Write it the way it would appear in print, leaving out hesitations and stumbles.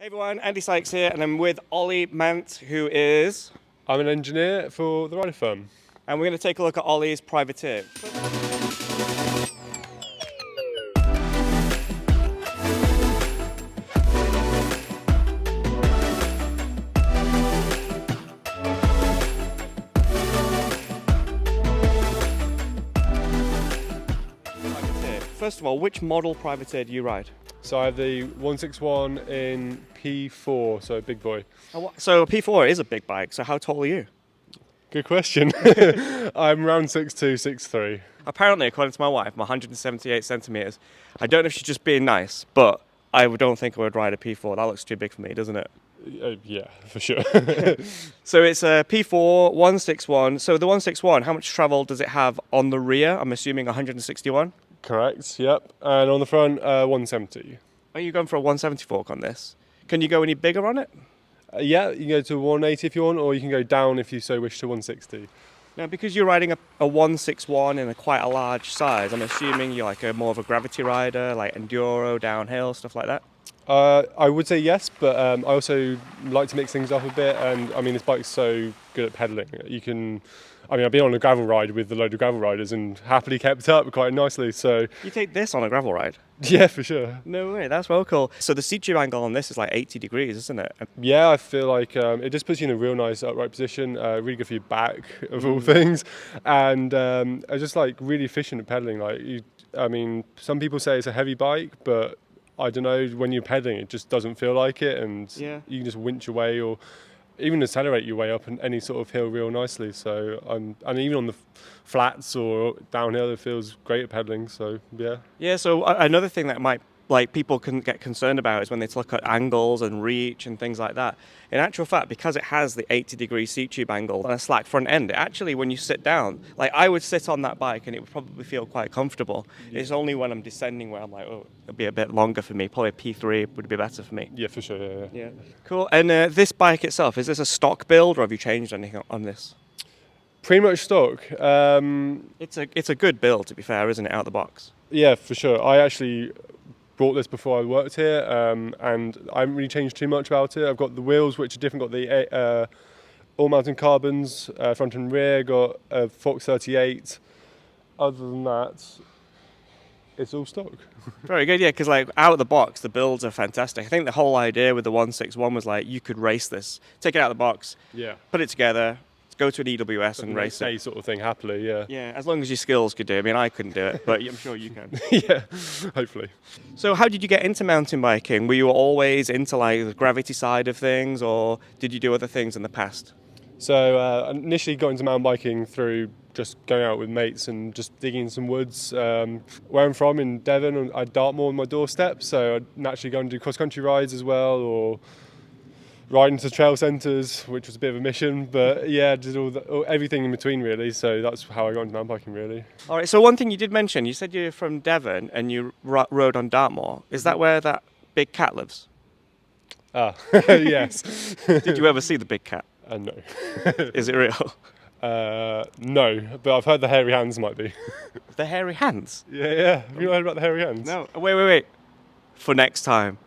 Everyone, Andy Sykes here, and I'm with Ollie Mant, who is... I'm an engineer for the rider firm. And we're going to take a look at Ollie's privateer. First of all, which model privateer do you ride? So I have the 161 in P4, so big boy. So a P4 is a big bike, so how tall are you? Good question. I'm around 6'2", 6'3". Apparently, according to my wife, I'm 178 centimetres. I don't know if she's just being nice, but I don't think I would ride a P4. That looks too big for me, doesn't it? Yeah, for sure. So it's a P4, 161. So the 161, how much travel does it have on the rear? I'm assuming 161? Correct, yep. And on the front, 170. Are you going for a 170 fork on this? Can you go any bigger on it? Yeah, you can go to 180 if you want, or you can go down if you so wish to 160. Now, because you're riding a 161 in quite a large size, I'm assuming you're like more of a gravity rider, like enduro, downhill, stuff like that? I would say yes, but I also like to mix things up a bit, and I mean this bike's so good at pedalling. I've been on a gravel ride with a load of gravel riders and happily kept up quite nicely. So you take this on a gravel ride? Yeah, for sure. No way, that's well cool. So the seat tube angle on this is like 80 degrees, isn't it? Yeah, I feel like it just puts you in a real nice upright position, really good for your back of all things, and just like really efficient at pedaling. Some people say it's a heavy bike, but I don't know, when you're pedaling it just doesn't feel like it, and you can just winch your way or even accelerate your way up any sort of hill real nicely. So and even on the flats or downhill it feels great at pedaling, so yeah. Yeah, so another thing that people can get concerned about is when they look at angles and reach and things like that. In actual fact, because it has the 80-degree seat tube angle and a slack front end, actually when you sit down, like I would sit on that bike and it would probably feel quite comfortable. Yeah. It's only when I'm descending where I'm like, oh, it'll be a bit longer for me. Probably a P3 would be better for me. Yeah, for sure, yeah. Cool. And this bike itself, is this a stock build or have you changed anything on this? Pretty much stock. It's a good build, to be fair, isn't it, out the box? Yeah, for sure. I actually bought this before I worked here, and I haven't really changed too much about it. I've got the wheels, which are different. Got the all-mountain carbons, front and rear. Got a Fox 38. Other than that, it's all stock. Very good, yeah, because like out of the box, the builds are fantastic. I think the whole idea with the 161 was like you could race this, take it out of the box, put it together, go to an EWS and race it. Sort of thing, happily, yeah. Yeah, as long as your skills could do it. I mean, I couldn't do it, but I'm sure you can. Yeah, hopefully. So how did you get into mountain biking? Were you always into like the gravity side of things, or did you do other things in the past? So initially got into mountain biking through just going out with mates and just digging in some woods. Where I'm from, in Devon, I had Dartmoor on my doorstep, so I'd naturally go and do cross-country rides as well, or riding to trail centres, which was a bit of a mission, but yeah, did everything in between really, so that's how I got into mountain biking really. All right, so one thing you did mention, you said you're from Devon and you rode on Dartmoor. Is that where that big cat lives? Yes. Did you ever see the big cat? No. Is it real? No, but I've heard the hairy hands might be. The hairy hands? Yeah. Have you heard about the hairy hands? No, wait. For next time.